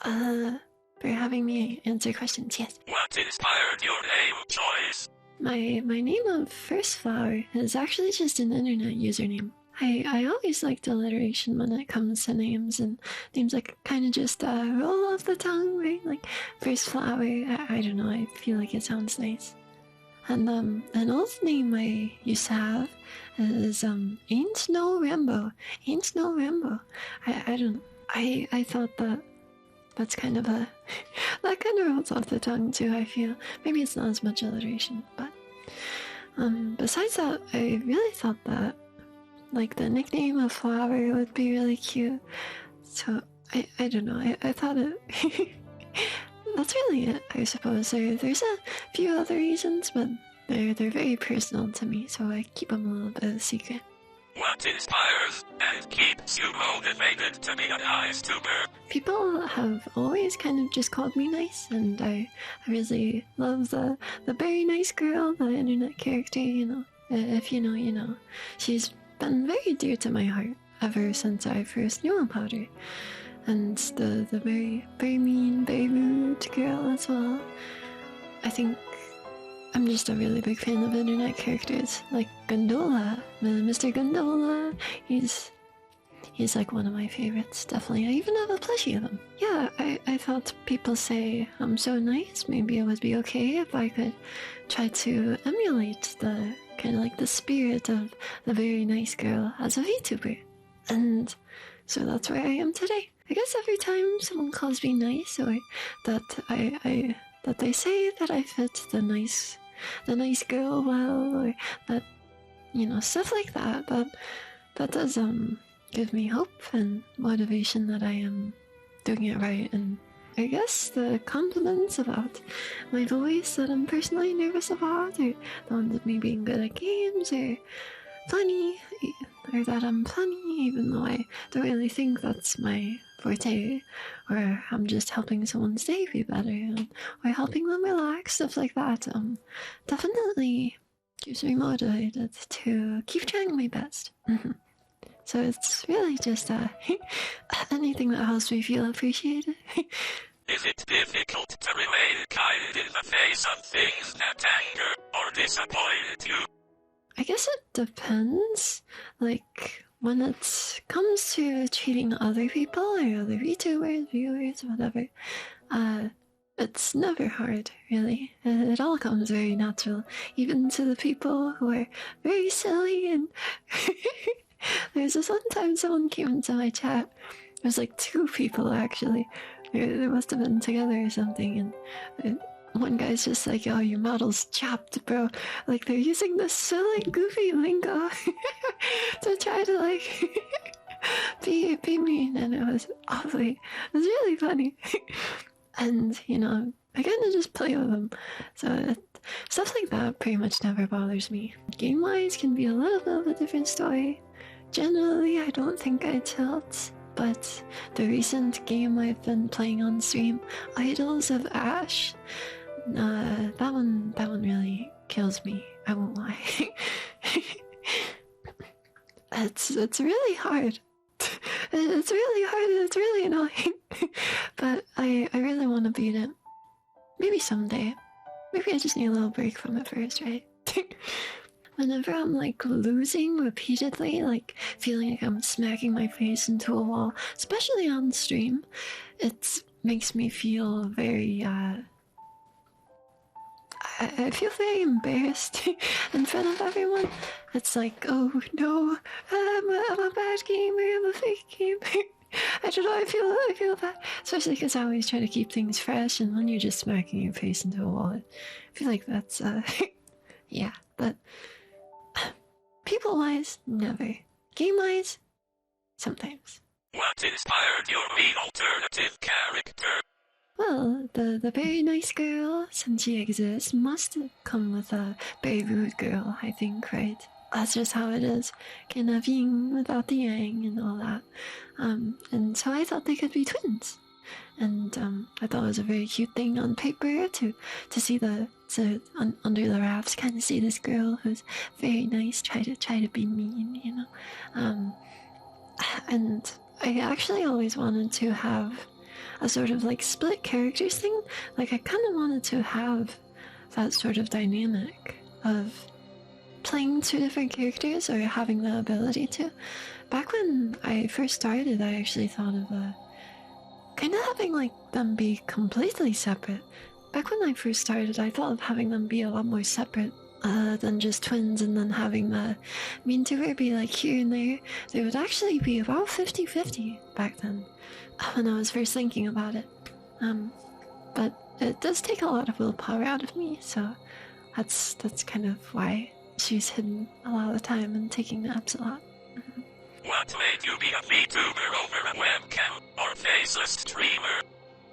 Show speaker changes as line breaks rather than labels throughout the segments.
for having me answer questions, yes.
What inspired your name choice?
My name of FirstFlower is actually just an internet username. I always liked alliteration when it comes to names, and names like kind of just roll off the tongue, right? Like FirstFlower, I don't know, I feel like it sounds nice. And an old name I used to have is Ain't No Rambo. Ain't No Rambo. I don't know. I thought that's kind of a that kind of rolls off the tongue too, I feel. Maybe it's not as much alliteration, but besides that, I really thought that like the nickname of Flower would be really cute. So I don't know, I thought it that's really it, I suppose. There's a few other reasons, but they're very personal to me, so I keep them a little bit of a secret.
What inspires and keeps you motivated to be a nice tuber?
People have always kind of just called me nice, and I really love the very nice girl, the internet character, you know. If you know, you know. She's been very dear to my heart ever since I first knew about her. And the very, very mean, very rude girl as well. I think I'm just a really big fan of internet characters, like Gondola, Mr. Gondola. He's like one of my favorites, definitely. I even have a plushie of him. Yeah, I thought people say I'm so nice, maybe it would be okay if I could try to emulate the kind of like the spirit of the very nice girl as a VTuber. And so that's where I am today. I guess every time someone calls me nice, or that that they say that I fit the nice girl well, or that, you know, stuff like that, that does give me hope and motivation that I am doing it right. And I guess the compliments about my voice that I'm personally nervous about, or the ones of me being good at games, or funny, or that I'm funny even though I don't really think that's my forte, or I'm just helping someone's day be better, or helping them relax, stuff like that, definitely keeps me motivated to keep trying my best. So it's really just anything that helps me feel appreciated.
Is it difficult to remain kind in the face of things that anger or disappointed you?
I guess it depends. Like, when it comes to treating other people or other VTubers, viewers, whatever, it's never hard, really. It all comes very natural, even to the people who are very silly. And there's this one time someone came into my chat. It was like two people, actually. They must have been together or something, and one guy's just like, "Oh, your model's chopped, bro." Like, they're using this silly, goofy lingo to try to, like, be mean, and it was really funny. And, you know, I kind of just play with them. So stuff like that pretty much never bothers me. Game-wise can be a little bit of a different story. Generally, I don't think I tilt, but the recent game I've been playing on stream, Idols of Ash, that one really kills me, I won't lie. It's really hard. It's really hard and it's really annoying. But I really want to beat it. Maybe someday. Maybe I just need a little break from it first, right? Whenever I'm like losing repeatedly, like feeling like I'm smacking my face into a wall, especially on stream, it makes me feel very I feel very embarrassed in front of everyone. It's like, oh no, I'm a bad gamer, I'm a fake gamer. I don't know, I feel bad. Especially because I always try to keep things fresh, and when you're just smacking your face into a wall, I feel like that's, yeah, but people-wise, never. Game-wise, sometimes.
What inspired your main alternative character?
Well, the very nice girl, since she exists, must come with a very rude girl, I think, right? That's just how it is. Kind of yin without the yang and all that. And so I thought they could be twins. And I thought it was a very cute thing on paper to see under the wraps, kind of see this girl who's very nice try to be mean, you know. And I actually always wanted to have a sort of like split characters thing. Like I kind of wanted to have that sort of dynamic of playing two different characters or having the ability to. Back when I first started, I actually thought of kind of having like them be completely separate. Back when I first started, I thought of having them be a lot more separate than just twins, and then having the vtuber be like here and there. They would actually be about 50-50 back then when I was first thinking about it. But it does take a lot of willpower out of me, so that's kind of why she's hidden a lot of the time and taking naps a lot.
What made you be a VTuber over a webcam or faceless streamer?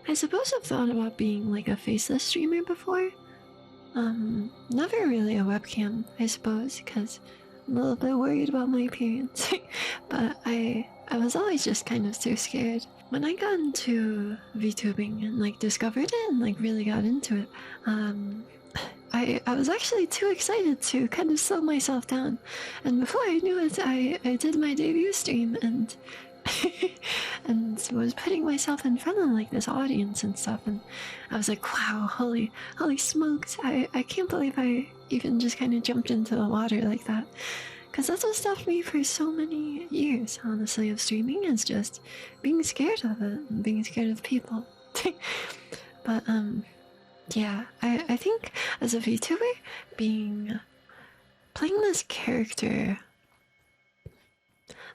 I suppose I've thought about being like a faceless streamer before. Never really a webcam, I suppose, because I'm a little bit worried about my appearance. But I was always just kind of too scared. When I got into VTubing and like discovered it and like really got into it, I was actually too excited to kind of slow myself down. And before I knew it, I did my debut stream and and was putting myself in front of like this audience and stuff, and I was like, wow, holy smokes, I can't believe I even just kind of jumped into the water like that. Because that's what stopped me for so many years, honestly, of streaming, is just being scared of it and being scared of people. But yeah, I think as a VTuber, playing this character,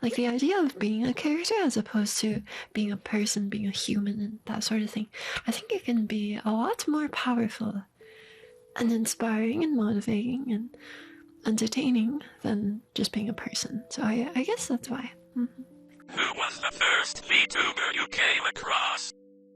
like the idea of being a character as opposed to being a person, being a human, and that sort of thing, I think it can be a lot more powerful and inspiring and motivating and entertaining than just being a person. So I guess that's why. Mm-hmm.
Who was the first VTuber you came across?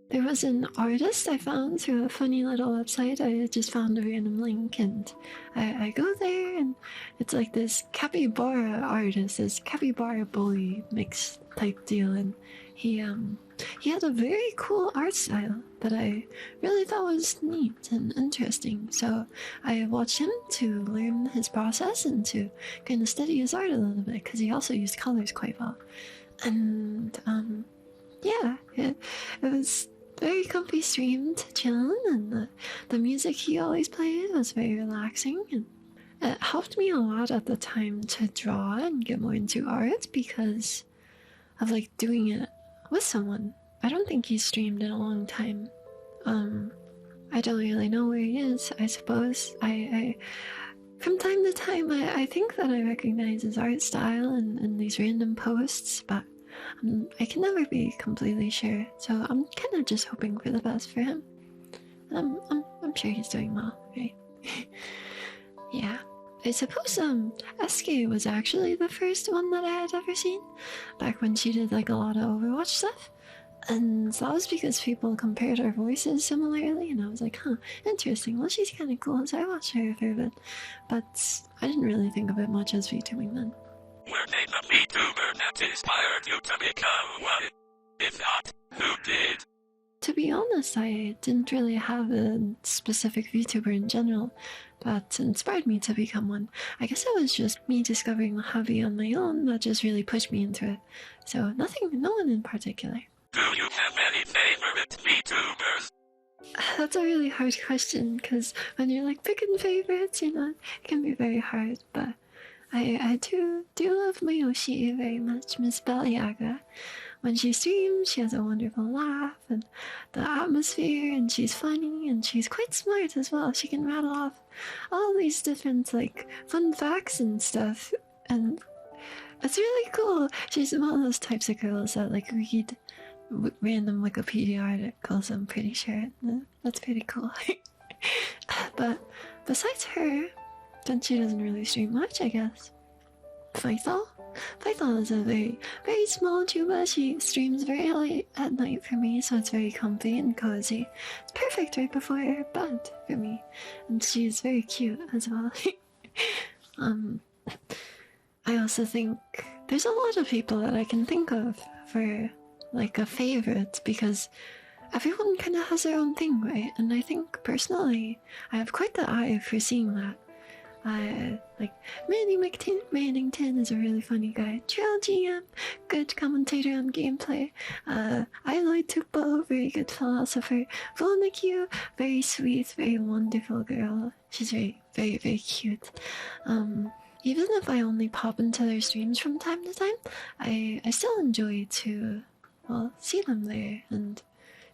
There was an artist I found through a funny little website. I just found a random link and I go there, and it's like this capybara artist, this capybara bully mix type deal, and he had a very cool art style that I really thought was neat and interesting. So I watched him to learn his process and to kind of study his art a little bit, because he also used colors quite well. And yeah, it was very comfy stream to chill in, and the music he always played was very relaxing, and it helped me a lot at the time to draw and get more into art because of like doing it with someone. I don't think he's streamed in a long time. I don't really know where he is, I suppose. I from time to time I think that I recognize his art style in these random posts, but I can never be completely sure, so I'm kind of just hoping for the best for him. I'm sure he's doing well, right? Yeah. I suppose bsky was actually the first one that I had ever seen, back when she did like a lot of Overwatch stuff. And that was because people compared our voices similarly, and I was like, huh, interesting, well, she's kind of cool, so I watched her for a bit. But I didn't really think of it much as VTubing then.
Were they the VTuber that inspired you to become one? If not, who did?
To be honest, I didn't really have a specific VTuber in general that inspired me to become one. I guess it was just me discovering the hobby on my own that just really pushed me into it. So no one in particular.
Do you have any favorite VTubers?
That's a really hard question, because when you're like picking favorites, it can be very hard, but I do love Mayoshi very much, Miss Bellyaga. When she streams, she has a wonderful laugh, and the atmosphere, and she's funny, and she's quite smart as well. She can rattle off all these different, like, fun facts and stuff, and it's really cool. She's one of those types of girls that, like, read random Wikipedia articles, I'm pretty sure. That's pretty cool. But besides her, then she doesn't really stream much, I guess. Python is a very, very small tuba. She streams very late at night for me, so it's very comfy and cozy. It's perfect right before bed for me. And she's very cute as well. I also think there's a lot of people that I can think of for like a favorite, because everyone kind of has their own thing, right? And I think personally I have quite the eye for seeing that. Like, Manny Mannington is a really funny guy. Trail GM, good commentator on gameplay. I Tukbo, very good philosopher. Volniq, very sweet, very wonderful girl. She's very, very, very cute. Even if I only pop into their streams from time to time, I still enjoy to, well, see them there and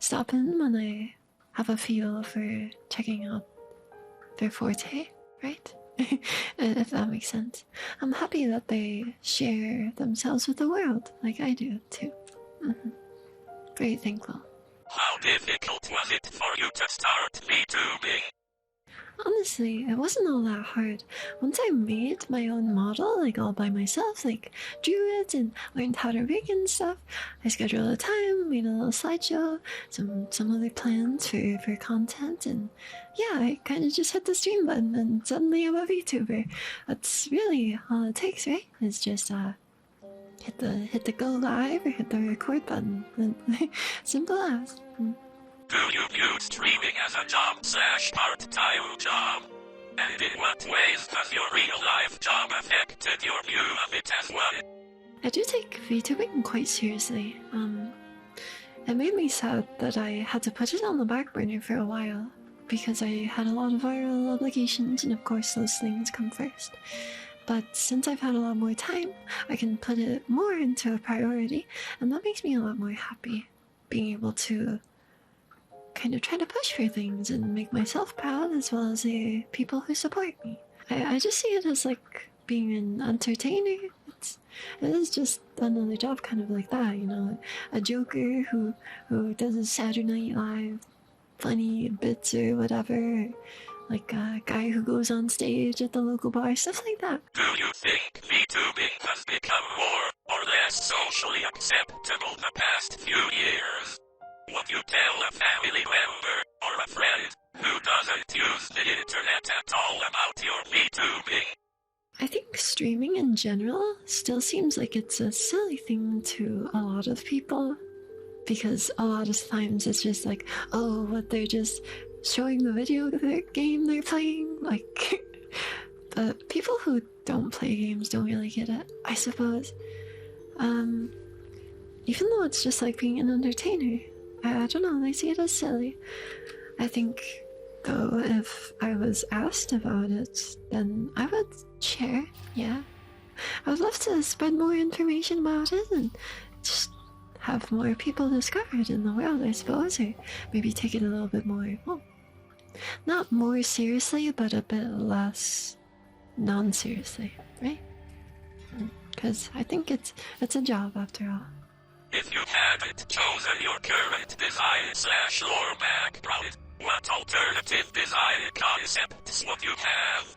stop in when I have a feel for checking out their forte, right? If that makes sense. I'm happy that they share themselves with the world, like I do too. Very thankful.
How difficult was it for you to start VTubing?
Honestly, it wasn't all that hard. Once I made my own model, like all by myself, like drew it and learned how to rig and stuff, I scheduled a time, made a little slideshow, some other plans for content, and yeah, I kind of just hit the stream button and suddenly I'm a VTuber. That's really all it takes, right? It's just hit the go live or hit the record button. Simple as.
Do you view streaming as a job/part-time job? And in what ways has your real-life job affected your view of it as well?
I do take VTubing quite seriously. It made me sad that I had to put it on the back burner for a while, because I had a lot of viral obligations, and of course those things come first. But since I've had a lot more time, I can put it more into a priority, and that makes me a lot more happy, being able to kind of try to push for things and make myself proud, as well as the people who support me. I just see it as like being an entertainer. It is just another job, kind of like that, you know, a joker who does a Saturday Night Live funny bits or whatever, like a guy who goes on stage at the local bar, stuff like that.
Do you think VTubing has become more or less socially acceptable the past few years? Would you tell a family member or a friend who doesn't use the internet at all about your VTubing?
I think streaming in general still seems like it's a silly thing to a lot of people, because a lot of times it's just like, oh, what, they're just showing the video of their game they're playing, like. But people who don't play games don't really get it, I suppose. Even though it's just like being an entertainer, I don't know, they see it as silly. I think, though, if I was asked about it, then I would share, yeah. I would love to spread more information about it and just have more people discover it in the world, I suppose, or maybe take it a little bit more, well, not more seriously, but a bit less non-seriously, right? Because I think it's a job after all.
If you hadn't chosen your current design/lore background, what alternative design concepts would you have?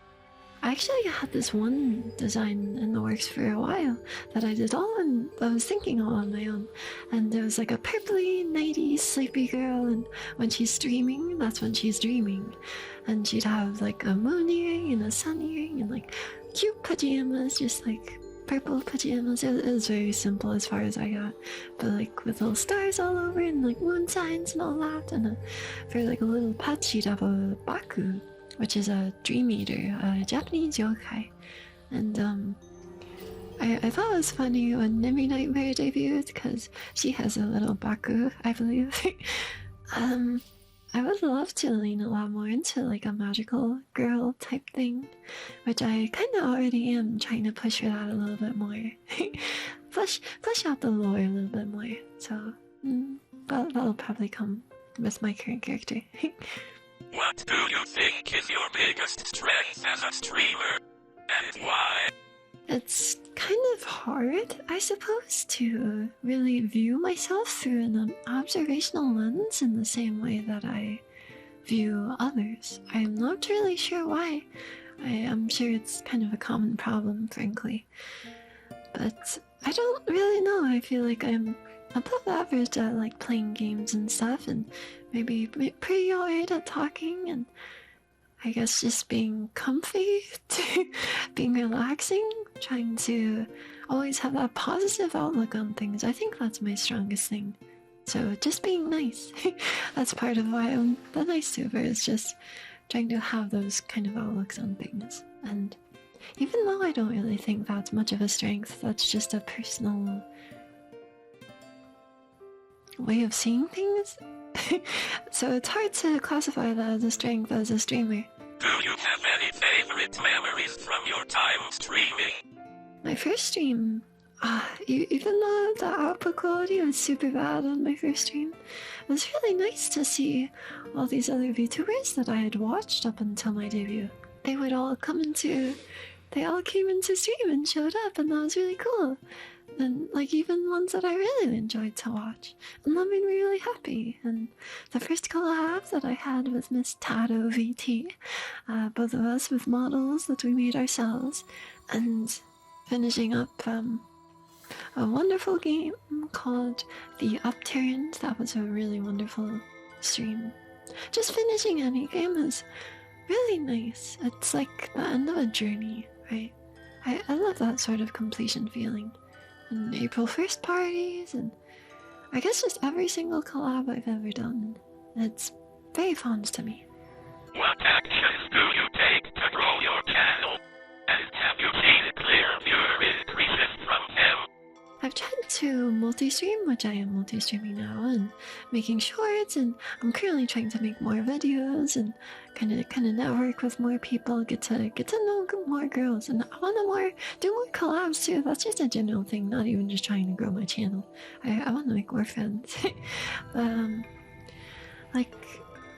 I actually had this one design in the works for a while that I did all and I was thinking all on my own. And it was like a purpley, 90s sleepy girl, and when she's streaming, that's when she's dreaming. And she'd have like a moon earring and a sun earring and like cute pajamas, just like purple pajamas. It was very simple as far as I got, but like with little stars all over and like moon signs and all that. And for like a little pet, she'd have a baku, which is a dream eater, a Japanese yokai. And I thought it was funny when Nimi Nightmare debuted, because she has a little baku, I believe. I would love to lean a lot more into like a magical girl type thing, which I kind of already am, trying to push for that a little bit more. push out the lore a little bit more. So that'll probably come with my current character.
What do you think is your biggest strength as a streamer, and why?
It's kind of hard, I suppose, to really view myself through an observational lens in the same way that I view others. I'm not really sure why. I'm sure it's kind of a common problem, frankly. But I don't really know. I feel like I'm above average at like playing games and stuff, and maybe pretty alright at talking, and I guess just being comfy, being relaxing, trying to always have that positive outlook on things. I think that's my strongest thing. So just being nice. That's part of why I'm the nice tuber, is just trying to have those kind of outlooks on things. And even though I don't really think that's much of a strength, that's just a personal way of seeing things. So it's hard to classify that as a strength as a streamer.
Do you have any favorite memories from your time streaming?
My first stream, even though the output quality was super bad on my first stream, it was really nice to see all these other VTubers that I had watched up until my debut. They would all came into stream and showed up, and that was really cool. And like even ones that I really enjoyed to watch, and that made me really happy. And the first collab that I had with Miss Tato VT, both of us with models that we made ourselves, and finishing up a wonderful game called The Upturned. That was a really wonderful stream. Just finishing any game is really nice. It's like the end of a journey, right? I love that sort of completion feeling. And April 1st parties, and I guess just every single collab I've ever done. It's very fond to me.
What actions do you take to grow your channel? And have you seen clear viewer increases from them?
I've tried to multi-stream, which I am multi-streaming now, and making shorts, and I'm currently trying to make more videos and kind of network with more people, get to know more girls, and I want to do more collabs too. That's just a general thing, not even just trying to grow my channel. I want to make more friends. Like,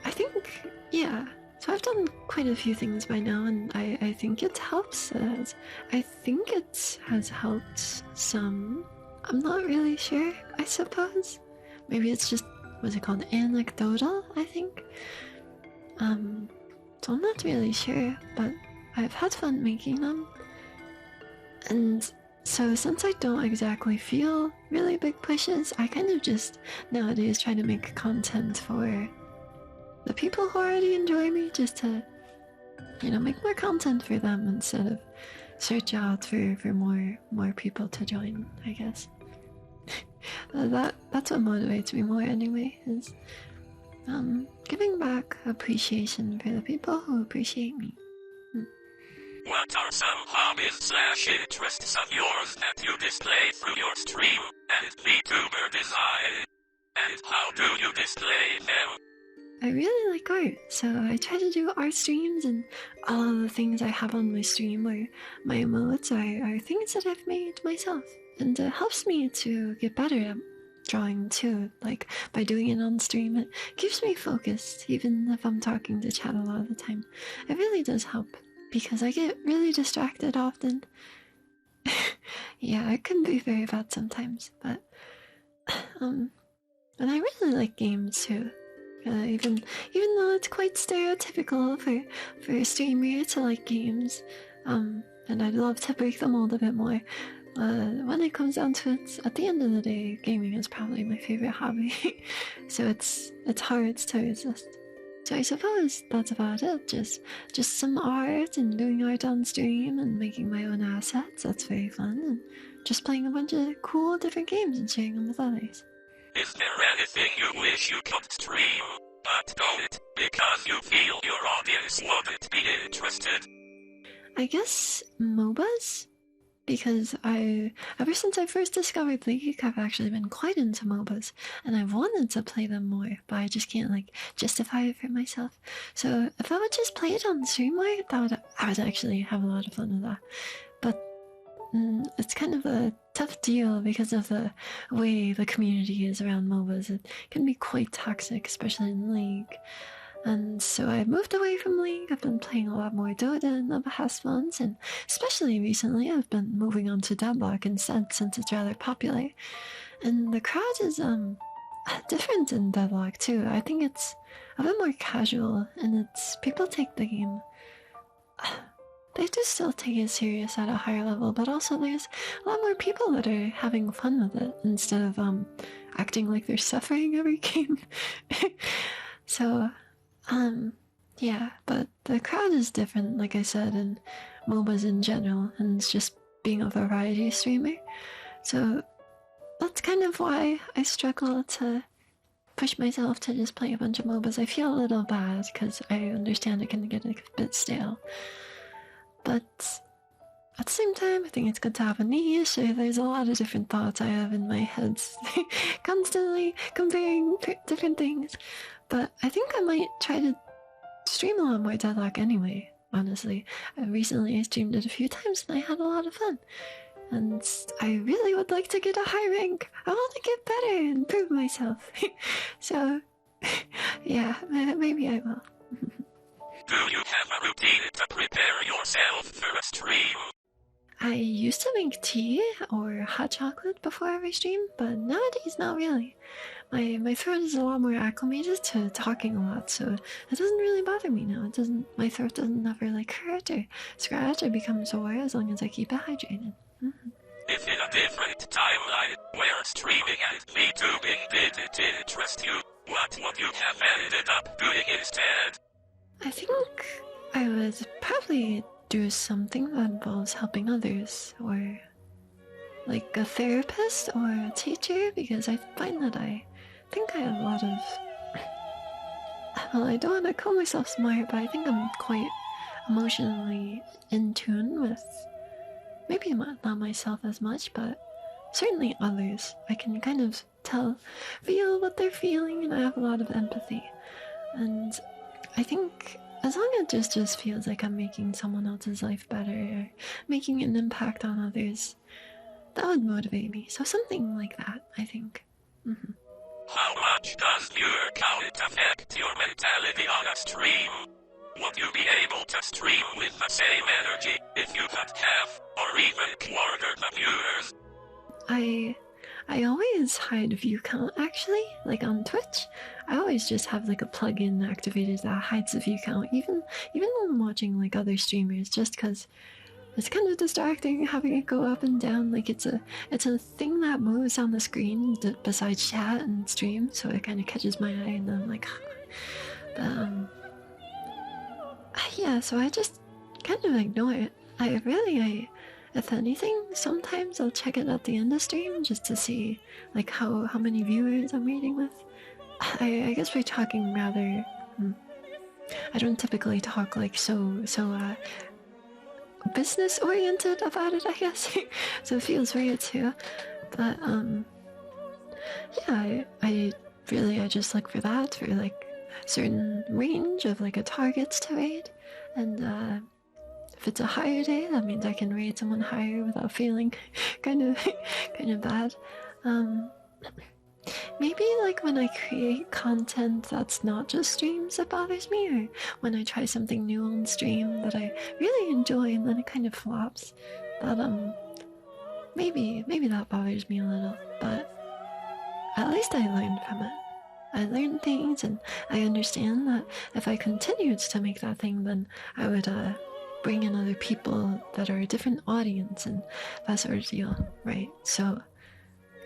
I think, yeah. So I've done quite a few things by now, and I think it helps. I think it has helped some. I'm not really sure, I suppose. Maybe it's just, what's it called, anecdotal, I think. So I'm not really sure, but I've had fun making them. And so since I don't exactly feel really big pushes, I kind of just nowadays try to make content for the people who already enjoy me, just to, make more content for them instead of search out for more people to join, I guess. That's what motivates me more anyway, is giving back appreciation for the people who appreciate me.
What are some hobbies/interests of yours that you display through your stream and VTuber design? And how do you display them?
I really like art, so I try to do art streams, and all of the things I have on my stream or my emotes are things that I've made myself. And it helps me to get better at drawing too. Like, by doing it on stream, it keeps me focused, even if I'm talking to chat a lot of the time. It really does help, because I get really distracted often. Yeah, it can be very bad sometimes, but and I really like games too. Even though it's quite stereotypical for a streamer to like games, and I'd love to break the mold a bit more. When it comes down to it, at the end of the day, gaming is probably my favorite hobby, so it's hard to resist. So I suppose that's about it. Just some art and doing art on stream and making my own assets. That's very fun, and just playing a bunch of cool different games and sharing them with others.
Is there anything you wish you could stream, but don't, because you feel your audience wouldn't be interested?
I guess MOBAs? Because ever since I first discovered League, I've actually been quite into MOBAs, and I've wanted to play them more, but I just can't, justify it for myself. So if I would just play it on stream more, I would actually have a lot of fun with that. But it's kind of a tough deal because of the way the community is around MOBAs. It can be quite toxic, especially in League. And so I moved away from League. I've been playing a lot more Dota in the past months, and especially recently I've been moving on to Deadlock instead, since it's rather popular. And the crowd is different in Deadlock too. I think it's a bit more casual, and people take the game, they do still take it serious at a higher level, but also there's a lot more people that are having fun with it instead of acting like they're suffering every game. So yeah, but the crowd is different, like I said, in MOBAs in general, and it's just being a variety streamer. So that's kind of why I struggle to push myself to just play a bunch of MOBAs. I feel a little bad because I understand it can get a bit stale. But at the same time, I think it's good to have a niche. There's a lot of different thoughts I have in my head, constantly comparing different things. But I think I might try to stream a lot more Deadlock anyway, honestly. Recently I streamed it a few times and I had a lot of fun. And I really would like to get a high rank. I want to get better and prove myself. So, yeah, maybe I will.
Do you have a routine to prepare yourself for a stream?
I used to make tea or hot chocolate before every stream, but nowadays not really. My throat is a lot more acclimated to talking a lot, so it doesn't really bother me now. My throat doesn't ever like hurt or scratch or become sore as long as I keep it hydrated.
If in a different timeline, where streaming and VTubing didn't interest you, what would you have ended up doing instead?
I think I would probably do something that involves helping others, or like a therapist or a teacher, because I find that I think I have a lot of... Well, I don't want to call myself smart, but I think I'm quite emotionally in tune with maybe not myself as much, but certainly others. I can kind of feel what they're feeling, and I have a lot of empathy. And I think as long as it just feels like I'm making someone else's life better or making an impact on others, that would motivate me. So something like that, I think.
How much does viewer count affect your mentality on a stream? Would you be able to stream with the same energy if you had half or even quarter the viewers?
I always hide view count, actually. Like on Twitch, I always just have like a plugin activated that hides the view count, even when I'm watching like other streamers, just because it's kind of distracting having it go up and down. Like it's a thing that moves on the screen besides chat and stream, so it kind of catches my eye, and then I'm like, but yeah, so I just kind of ignore it. If anything, sometimes I'll check it at the end of stream just to see like how many viewers I'm reading with. I guess we're talking rather... I don't typically talk like so business oriented about it, I guess. So it feels weird too. But yeah, I just look for that, for like certain range of like a targets to raid, and if it's a higher day, that means I can raid someone higher without feeling kind of bad. Maybe like when I create content that's not just streams that bothers me, or when I try something new on stream that I really enjoy and then it kind of flops. That maybe that bothers me a little, but at least I learned from it. I learned things, and I understand that if I continued to make that thing, then I would bring in other people that are a different audience and that sort of deal, right? So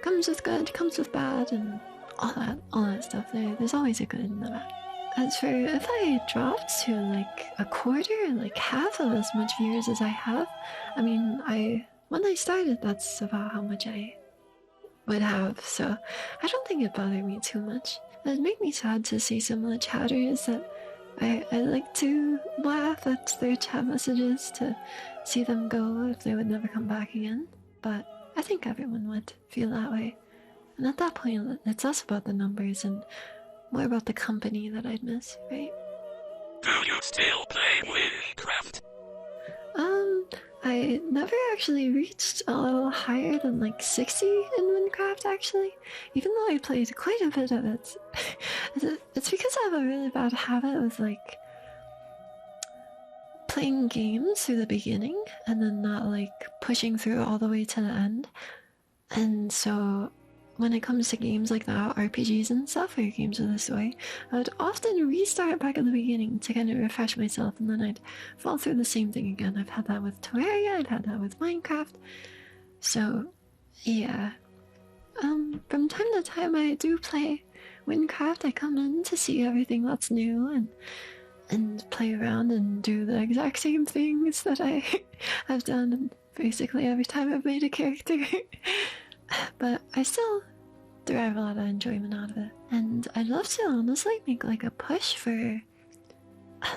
comes with good, comes with bad, and all that stuff. There's always a good and a bad. As for if I dropped to like a quarter, like half of as much viewers as I have, I mean, when I started, that's about how much I would have, so I don't think it bothered me too much. It made me sad to see some of the chatters that I like to laugh at their chat messages to see them go if they would never come back again, but I think everyone would feel that way. And at that point, it's less about the numbers and more about the company that I'd miss, right?
Do you still play Minecraft?
I never actually reached a level higher than like 60 in Minecraft, actually. Even though I played quite a bit of it. It's because I have a really bad habit of like playing games through the beginning and then not like pushing through all the way to the end. And so when it comes to games like that, RPGs and stuff, or games with a story, I would often restart back at the beginning to kind of refresh myself, and then I'd fall through the same thing again. I've had that with Terraria, I've had that with Minecraft. So, yeah. From time to time I do play Minecraft. I come in to see everything that's new and play around and do the exact same things that I have done basically every time I've made a character. But I still derive a lot of enjoyment out of it. And I'd love to honestly make like a push for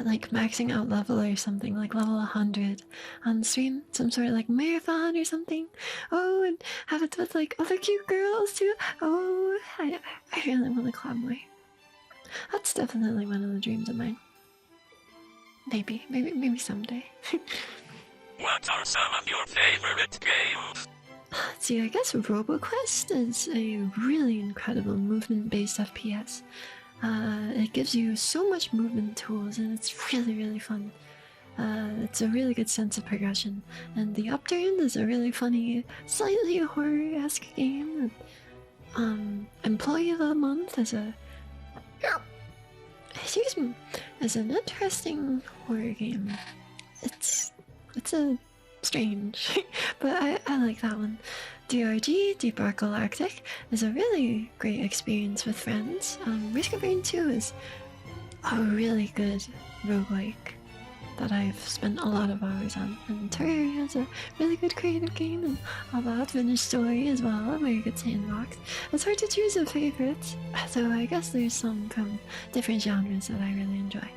like maxing out level or something, like level 100 on stream, some sort of like marathon or something. Oh, and have it with like other cute girls too. Oh, I really want to climb more. That's definitely one of the dreams of mine. Maybe someday.
What are some of your favorite games?
See, I guess RoboQuest is a really incredible movement-based FPS. It gives you so much movement tools, and it's really fun. It's a really good sense of progression, and the Upturned is a really funny, slightly horror-esque game. Employee of the Month is an interesting horror game. It's a strange, but I like that one. DRG, Deep Rock Galactic, is a really great experience with friends. Risk of Rain 2 is a really good roguelike that I've spent a lot of hours on. And Terraria is a really good creative game, and all that finished story as well, a very good sandbox. It's hard to choose a favorite, so I guess there's some from different genres that I really enjoy.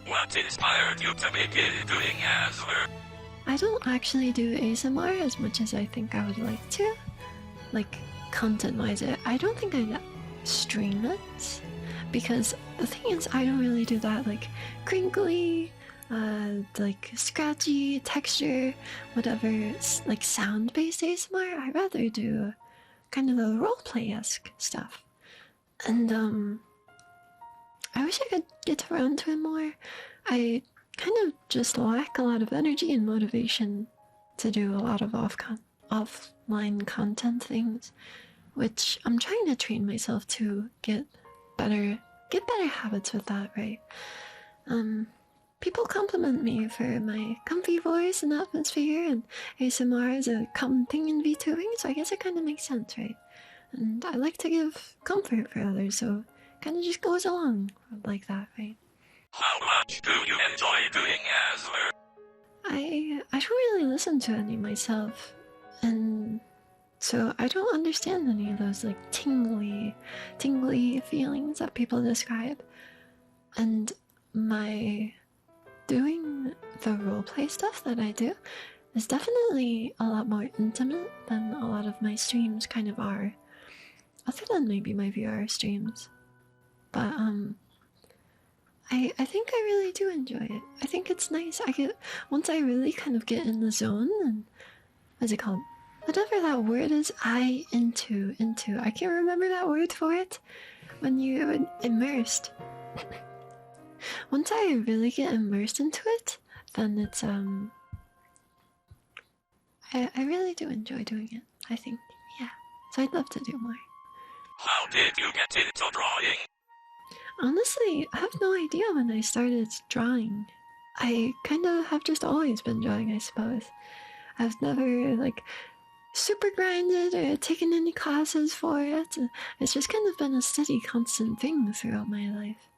What inspired you to begin doing ASMR?
I don't actually do ASMR as much as I think I would like to. Like, content-wise, I don't think I'd stream it. Because the thing is, I don't really do that, like, crinkly, like, scratchy, texture, whatever, like, sound-based ASMR. I'd rather do kind of the roleplay-esque stuff. And, I wish I could get around to it more. I kind of just lack a lot of energy and motivation to do a lot of offline content things, which I'm trying to train myself to get better habits with that, right? People compliment me for my comfy voice and atmosphere, and ASMR is a common thing in VTubing, so I guess it kind of makes sense, right? And I like to give comfort for others, so it kind of just goes along like that, right?
How much do you enjoy doing ASMR?
I don't really listen to any myself, and so I don't understand any of those like tingly feelings that people describe. And my doing the roleplay stuff that I do is definitely a lot more intimate than a lot of my streams kind of are, other than maybe my VR streams. But I think I really do enjoy it. I think it's nice. Once I really kind of get in the zone, and what's it called? Whatever that word is, into. I can't remember that word for it. When you're immersed. Once I really get immersed into it, then it's I really do enjoy doing it, I think. Yeah. So I'd love to do more.
How did you get into drawing?
Honestly, I have no idea when I started drawing. I kind of have just always been drawing, I suppose. I've never, like, super grinded or taken any classes for it. It's just kind of been a steady, constant thing throughout my life.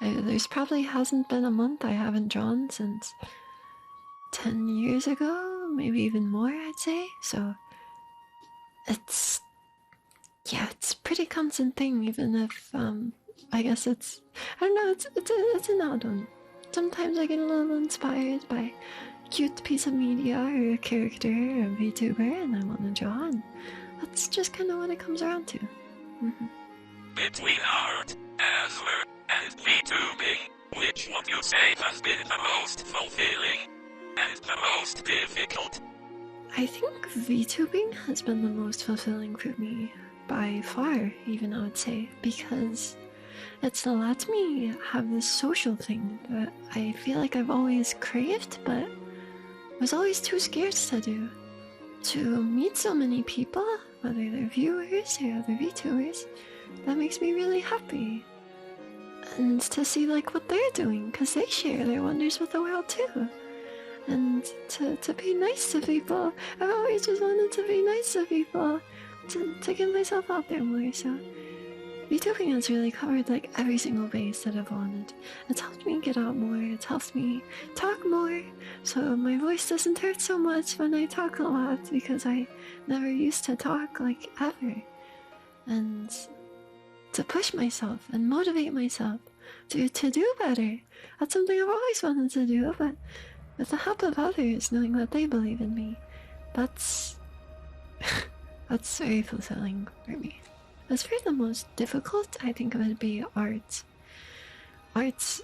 There's probably hasn't been a month I haven't drawn since 10 years ago, maybe even more, I'd say. So, it's a pretty constant thing, even if, I guess I don't know, it's an odd one. Sometimes I get a little inspired by a cute piece of media or a character or a VTuber, and I want to draw, and that's just kind of what it comes around to.
Between art, ASMR, and VTubing, which would you say has been the most fulfilling and the most difficult?
I think VTubing has been the most fulfilling for me. By far, even I would say, because it's let me have this social thing that I feel like I've always craved, but was always too scared to do. To meet so many people, whether they're viewers or other VTubers, that makes me really happy. And to see like what they're doing, because they share their wonders with the world too. And to be nice to people. I've always just wanted to be nice to people. To get myself out there more, so VTubing has really covered like every single base that I've wanted. It's helped me get out more, it's helped me talk more, so my voice doesn't hurt so much when I talk a lot, because I never used to talk like ever. And to push myself and motivate myself to do better. That's something I've always wanted to do, but with the help of others, knowing that they believe in me, that's that's very fulfilling for me. As for the most difficult, I think it would be art. Art's,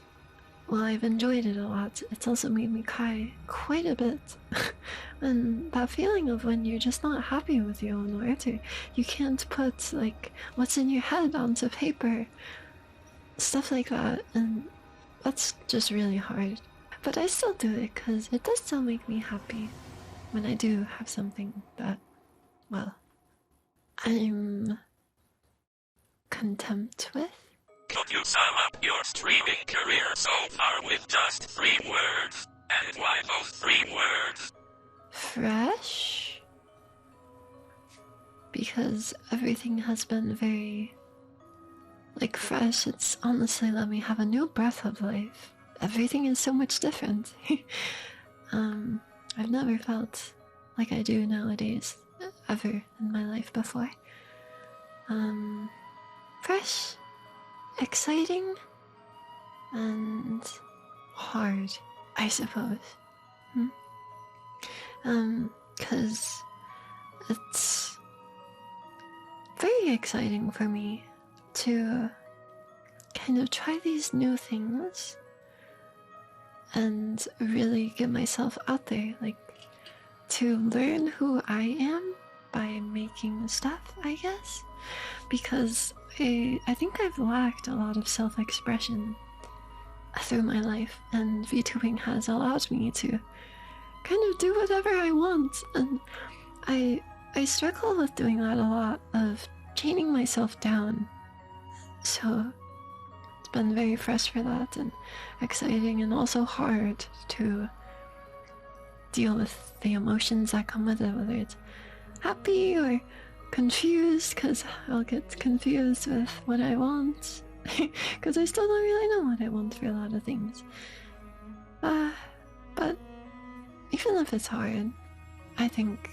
well, I've enjoyed it a lot. It's also made me cry quite a bit. And that feeling of when you're just not happy with your own art, or you can't put, like, what's in your head onto paper, stuff like that, and that's just really hard. But I still do it because it does still make me happy when I do have something that, well, I'm content with.
Could you sum up your streaming career so far with just 3 words? And why those 3 words?
Fresh? Because everything has been very, like, fresh. It's honestly let me have a new breath of life. Everything is so much different. I've never felt like I do nowadays, ever in my life before. Fresh, exciting, and hard, I suppose. Because it's very exciting for me to kind of try these new things and really get myself out there, like, to learn who I am by making stuff, I guess, because I think I've lacked a lot of self-expression through my life, and VTubing has allowed me to kind of do whatever I want, and I struggle with doing that a lot, of chaining myself down, so it's been very fresh for that, and exciting, and also hard to deal with the emotions that come with it, whether it's happy or confused, because I'll get confused with what I want, because I still don't really know what I want for a lot of things. But even if it's hard, I think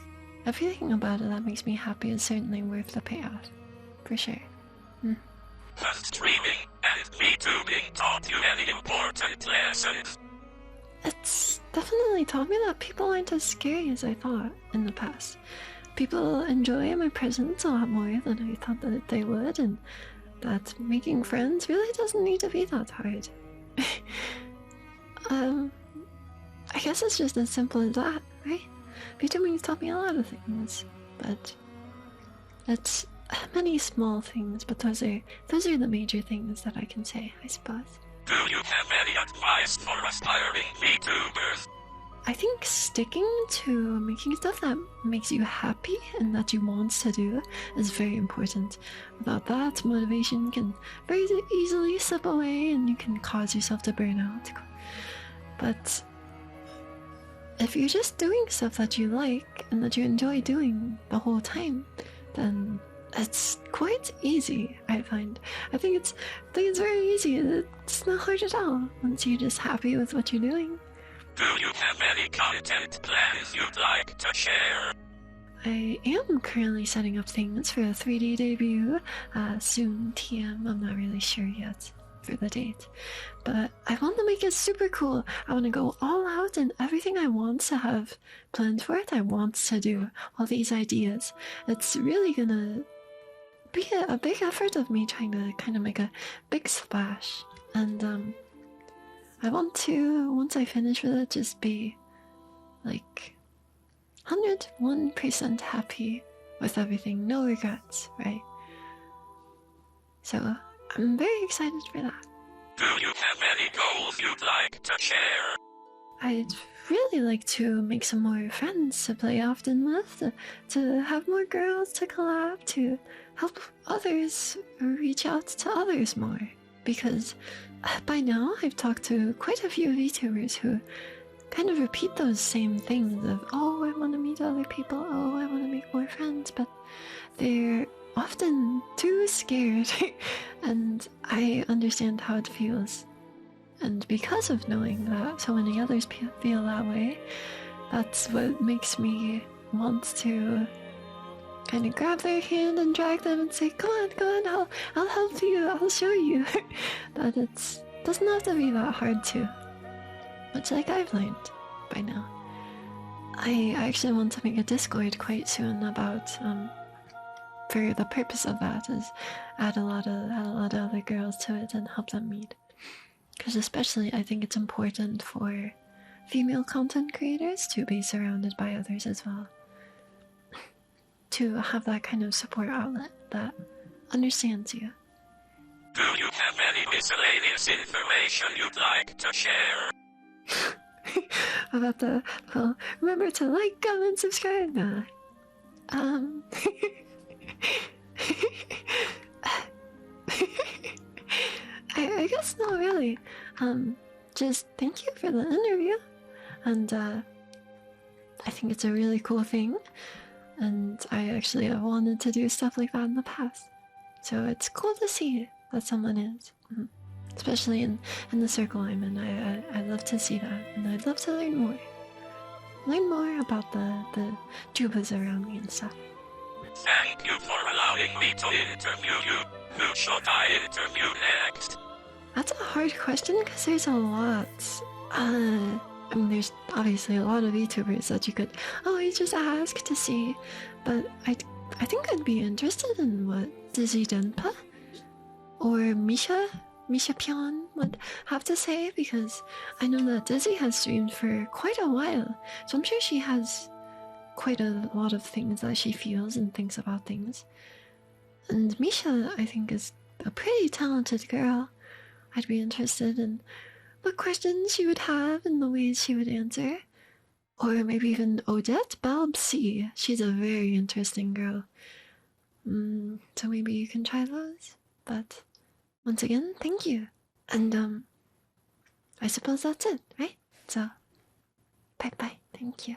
everything about it that makes me happy is certainly worth the payoff, for sure.
Has streaming and VTubing taught you any important lessons?
It's definitely taught me that people aren't as scary as I thought in the past. People enjoy my presence a lot more than I thought that they would, and that making friends really doesn't need to be that hard. I guess it's just as simple as that, right? VTubing has taught me a lot of things, but it's many small things, but those are the major things that I can say, I suppose.
Do you have any advice for aspiring VTubers?
I think sticking to making stuff that makes you happy and that you want to do is very important. Without that, motivation can very easily slip away and you can cause yourself to burn out. But if you're just doing stuff that you like and that you enjoy doing the whole time, then it's quite easy, I find. I think it's very easy. It's not hard at all once you're just happy with what you're doing.
Do you have any content plans you'd like to share?
I am currently setting up things for a 3D debut, soon TM, I'm not really sure yet for the date. But I want to make it super cool. I want to go all out, and everything I want to have planned for it, I want to do. All these ideas. It's really gonna be a big effort of me trying to kind of make a big splash. And I want to, once I finish with it, just be like 101% happy with everything, no regrets, right? So I'm very excited for that.
Do you have any goals you'd like to share?
I'd really like to make some more friends to play often with, to have more girls to collab, to help others reach out to others more. Because by now I've talked to quite a few VTubers who kind of repeat those same things of, oh, I want to meet other people, oh, I want to make more friends, but they're often too scared, and I understand how it feels. And because of knowing that so many others feel that way, that's what makes me want to kind of grab their hand and drag them and say, come on, I'll help you, I'll show you. That it doesn't have to be that hard too. Much like I've learned by now. I actually want to make a Discord quite soon about, for the purpose of that is add a lot of other girls to it and help them meet. Because especially I think it's important for female content creators to be surrounded by others as well. To have that kind of support outlet that understands you.
Do you have any miscellaneous information you'd like to share?
About the, well, remember to like, comment, subscribe. Nah. I guess not really. Just thank you for the interview. And I think it's a really cool thing. And I actually have wanted to do stuff like that in the past. So it's cool to see that someone is. Especially in the circle I'm in. I love to see that. And I'd love to learn more. Learn more about the tubas around me and stuff.
Thank you for allowing me to interview you. Who should I interview next?
That's a hard question because there's a lot. I mean, there's obviously a lot of VTubers that you could always just ask to see, but I think I'd be interested in what Dizzy Denpa or Misha Pion would have to say, because I know that Dizzy has streamed for quite a while, so I'm sure she has quite a lot of things that she feels and thinks about things. And Misha, I think, is a pretty talented girl. I'd be interested in what questions she would have and the ways she would answer. Or maybe even Odette Balbsy. She's a very interesting girl. So maybe you can try those. But once again, thank you. And I suppose that's it, right? So, bye-bye. Thank you.